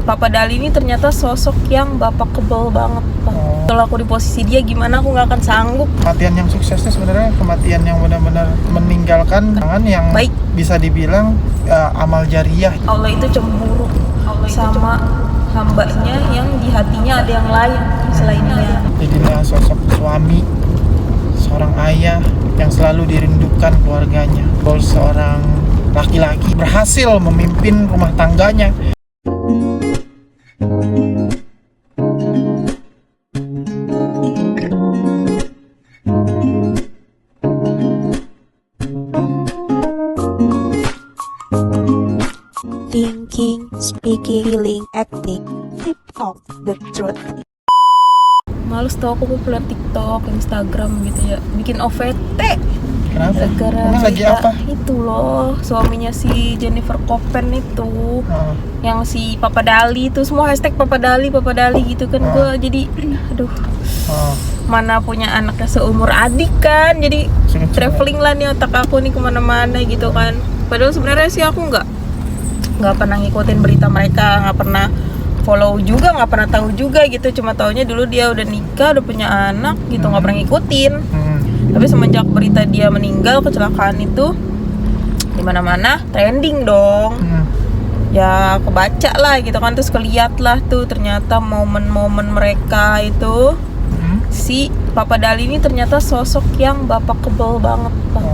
Papa Dali ini ternyata sosok yang bapak kebal banget, Pak. Kalau aku di posisi dia gimana aku nggak akan sanggup. Kematian yang sukses itu sebenarnya kematian yang benar-benar meninggalkan tangan yang baik, bisa dibilang amal jariah. Allah itu cemburu sama hambanya yang di hatinya ada yang lain selain dia. Jadilah sosok suami, seorang ayah yang selalu dirindukan keluarganya. Kalau seorang laki-laki berhasil memimpin rumah tangganya. Thinking, speaking, feeling, acting, tip of the truth. Males tau aku populer TikTok, Instagram gitu ya, bikin OVT. Kenapa? Gara-gara Emang lagi apa? itu loh, suaminya si Jennifer Copen itu, yang si Papa Dali itu, semua hashtag Papa Dali gitu kan. Gue jadi, aduh, mana punya anaknya seumur adik kan, jadi traveling lah nih otak aku nih kemana-mana gitu kan. Padahal sebenarnya sih aku nggak pernah ngikutin berita mereka, nggak pernah follow juga, nggak pernah tahu juga gitu. Cuma taunya dulu dia udah nikah, udah punya anak gitu, nggak pernah ngikutin. Tapi semenjak berita dia meninggal kecelakaan itu, di mana-mana trending dong. Ya kebaca lah gitu kan, terus keliat lah tuh ternyata momen-momen mereka itu. Si Papa Dali ini ternyata sosok yang bapak kebal banget, Pak.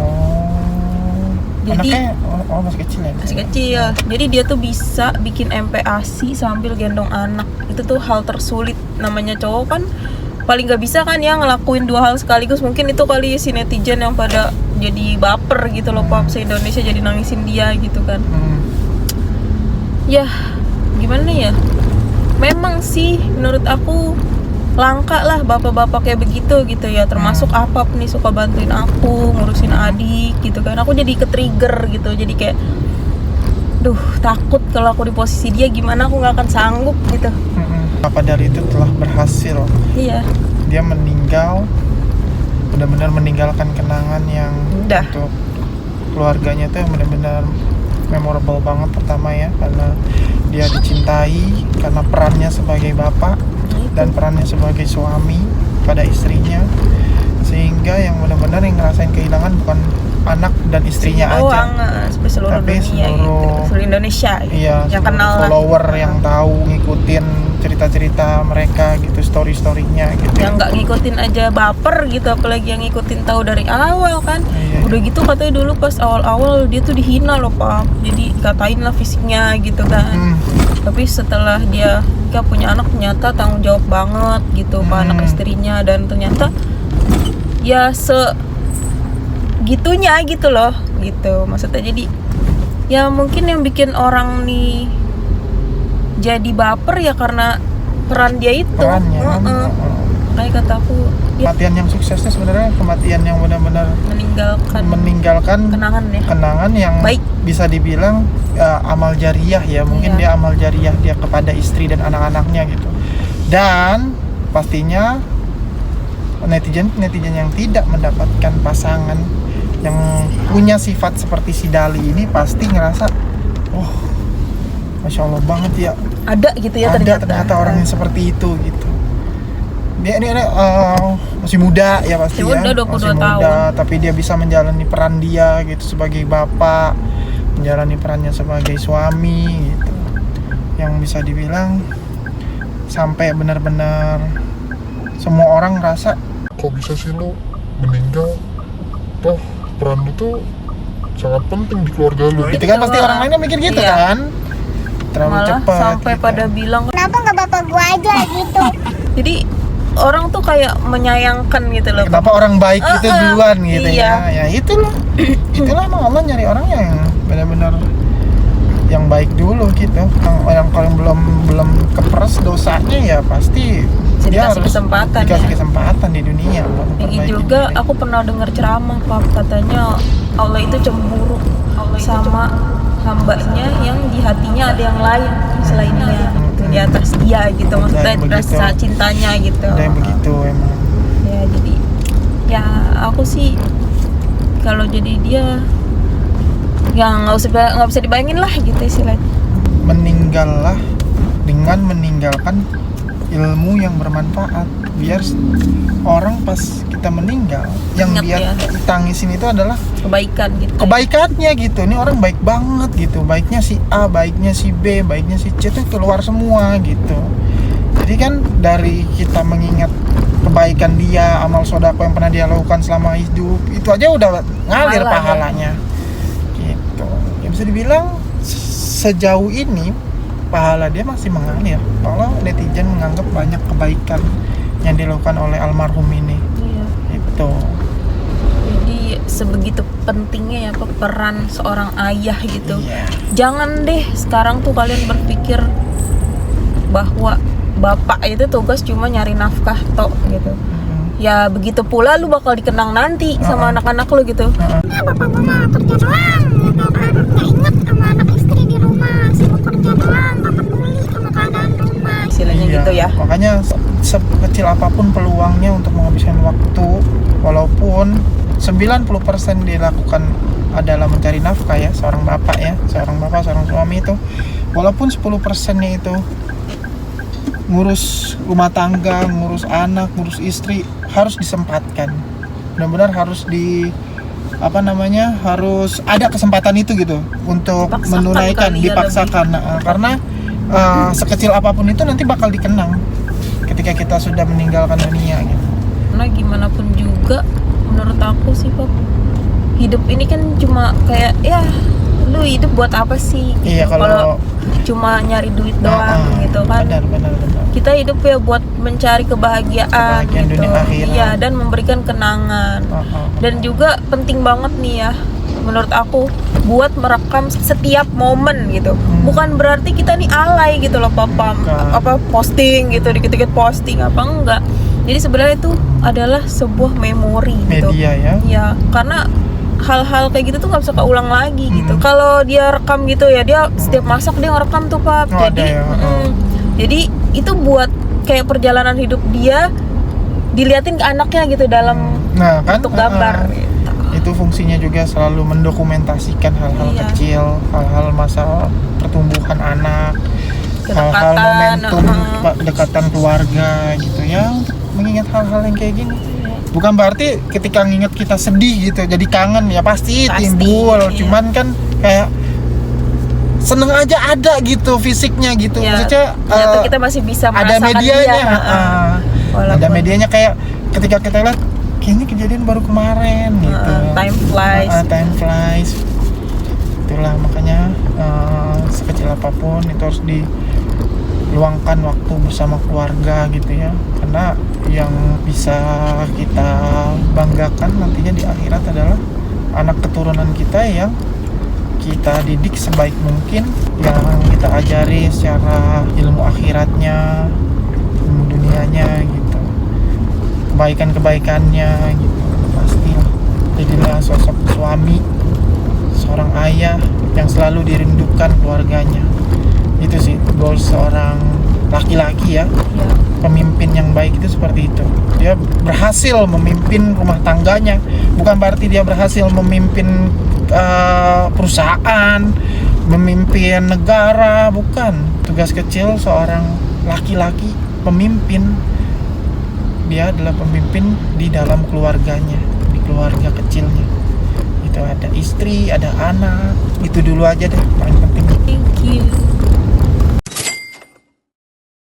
Jadi anaknya masih kecil ya? Masih kecil. Jadi dia tuh bisa bikin MPASI sambil gendong anak. Itu tuh hal tersulit. Namanya cowok kan paling gak bisa kan ya ngelakuin dua hal sekaligus. Mungkin itu kali si netizen yang pada jadi baper gitu loh, Pak, se-Indonesia jadi nangisin dia gitu kan. Ya gimana ya, memang sih menurut aku langka lah bapak-bapak kayak begitu gitu ya. Termasuk Apap nih suka bantuin aku ngurusin adik gitu kan. Aku jadi ke-trigger gitu, jadi kayak duh, takut kalau aku di posisi dia gimana aku gak akan sanggup gitu. Papa Dali itu telah berhasil. Iya. Dia meninggal, benar-benar meninggalkan kenangan yang untuk keluarganya tuh yang benar-benar memorable banget. Pertama ya, karena dia dicintai, karena perannya sebagai bapak dan perannya sebagai suami pada istrinya, sehingga yang benar-benar yang ngerasain kehilangan bukan anak dan istrinya aja, seluruh tapi dunia seluruh Indonesia gitu. Iya, yang kenal follower yang tahu, ngikutin cerita-cerita mereka gitu, story-storynya gitu. Yang nggak ngikutin aja baper gitu, apalagi yang ngikutin tahu dari awal kan. Udah gitu katanya dulu pas awal-awal dia tuh dihina loh, Pak. Jadi katain lah fisiknya gitu kan. Tapi setelah dia punya anak ternyata tanggung jawab banget gitu ke anak istrinya, dan ternyata ya gitunya gitu loh gitu. Maksudnya jadi ya mungkin yang bikin orang nih jadi baper ya karena peran dia itu. Kayak kata aku ya, kematian yang sukses itu sebenarnya kematian yang benar-benar meninggalkan kenangan yang baik, bisa dibilang amal jariah ya. Mungkin dia amal jariah dia kepada istri dan anak-anaknya gitu. Dan pastinya netizen yang tidak mendapatkan pasangan yang punya sifat seperti si Dali ini pasti ngerasa, Masya Allah banget ya, ada gitu ya, ternyata orang yang seperti itu gitu. Dia ini masih muda ya pasti ya, masih muda, tapi dia bisa menjalani peran dia gitu sebagai bapak, menjalani perannya sebagai suami gitu, yang bisa dibilang sampai benar-benar semua orang ngerasa, kok bisa sih lo meninggal, toh peran lu tuh sangat penting di keluarga lu. Itu kan pasti orang lainnya mikir gitu kan, terlalu cepat sampai gitu. pada bilang kenapa nggak bapak gua aja gitu. Jadi orang tuh kayak menyayangkan gitu loh, kenapa orang baik itu duluan gitu. Iya. Ya itulah emang Allah nyari orang yang benar-benar yang baik dulu gitu. Yang kalau belum keperes dosanya ya pasti dia harus dikasih kesempatan di dunia. Ini juga aku pernah dengar ceramah, Pak, katanya Allah itu cemburu sama hambanya yang di hatinya ada yang lain selain dia, di atas dia gitu. Maksudnya rasa cintanya gitu. Ada yang begitu emang. Ya jadi ya aku sih kalau jadi dia ya nggak bisa dibayangin lah gitu istilahnya. Meninggallah dengan meninggalkan ilmu yang bermanfaat, biar orang pas kita meninggal yang Ingat dia ya. tangisin itu adalah Kebaikan gitu. kebaikannya gitu. Ini orang baik banget gitu, baiknya si A, baiknya si B, baiknya si C itu keluar semua gitu. Jadi kan dari kita mengingat kebaikan dia, amal sodako yang pernah dia lakukan selama hidup, itu aja udah ngalir Pahala, pahalanya gitu. Ya bisa dibilang sejauh ini pahala dia masih mengalir kalau netizen menganggap banyak kebaikan yang dilakukan oleh almarhum ini. Iya. Itu Jadi sebegitu pentingnya ya peran seorang ayah gitu. iya. Jangan deh sekarang tuh kalian berpikir bahwa bapak itu tugas cuma nyari nafkah tok gitu. Ya begitu pula lu bakal dikenang nanti sama anak-anak lu gitu. Bapak mama kerja doang, nggak inget sama anak istri di rumah, sibuk kerja doang, nggak peduli sama keadaan rumah. Istilahnya Iya, gitu ya. makanya sekecil apapun peluangnya untuk menghabiskan waktu, walaupun 90% dilakukan adalah mencari nafkah ya, seorang bapak, seorang suami itu, walaupun 10%-nya itu ngurus rumah tangga, ngurus anak, ngurus istri, harus disempatkan. Benar-benar harus harus ada kesempatan itu gitu untuk Dipaksakan menunaikan, kali ya dipaksakan. Karena sekecil apapun itu nanti bakal dikenang ketika kita sudah meninggalkan dunia gitu. Karena gimana pun juga menurut aku sih Pop, hidup ini kan cuma kayak ya lu hidup buat apa sih gitu. Iya, kalau cuma nyari duit doang gitu kan. Benar. Kita hidup ya buat mencari kebahagiaan gitu. dunia akhirat. Iya, dan memberikan kenangan. Dan juga penting banget nih ya menurut aku buat merekam setiap momen gitu. Bukan berarti kita nih alay gitu loh Papa, apa posting gitu, dikit-dikit posting apa enggak. Jadi sebenarnya itu adalah sebuah memori gitu. Media ya. Iya, karena hal-hal kayak gitu tuh nggak bisa keulang lagi gitu. Kalau dia rekam gitu ya, dia setiap masak dia ngerekam tuh Pap. Oh, Jadi ada ya. jadi itu buat kayak perjalanan hidup dia diliatin ke anaknya gitu dalam Nah, kan bentuk gambar gitu. itu fungsinya juga selalu mendokumentasikan hal-hal Iya. kecil, hal-hal masa pertumbuhan anak, hal-hal Kedekatan, momentum kedekatan keluarga gitu ya, untuk mengingat hal-hal yang kayak gini. Bukan berarti ketika nginget kita sedih gitu jadi kangen, ya pasti timbul, iya. cuman kan kayak seneng aja ada gitu fisiknya gitu. Ya, Maksudnya ternyata kita masih bisa ada merasakan medianya, dia. ada Walaupun medianya, kayak ketika kita lihat kayaknya kejadian baru kemarin gitu. time flies. Time flies. Itulah makanya sekecil apapun itu harus diluangkan waktu bersama keluarga gitu ya. Karena yang bisa kita banggakan nantinya di akhirat adalah anak keturunan kita yang kita didik sebaik mungkin, yang kita ajari secara ilmu akhiratnya, ilmu dunianya gitu, kebaikannya gitu. Pastilah jadilah sosok suami, seorang ayah yang selalu dirindukan keluarganya. Itu sih goal seorang laki-laki ya. Pemimpin yang baik itu seperti itu. Dia berhasil memimpin rumah tangganya, bukan berarti dia berhasil memimpin perusahaan, memimpin negara, bukan. Tugas kecil seorang laki-laki pemimpin, dia adalah pemimpin di dalam keluarganya, di keluarga kecilnya. Itu ada istri, ada anak, itu dulu aja deh paling penting. Thank you.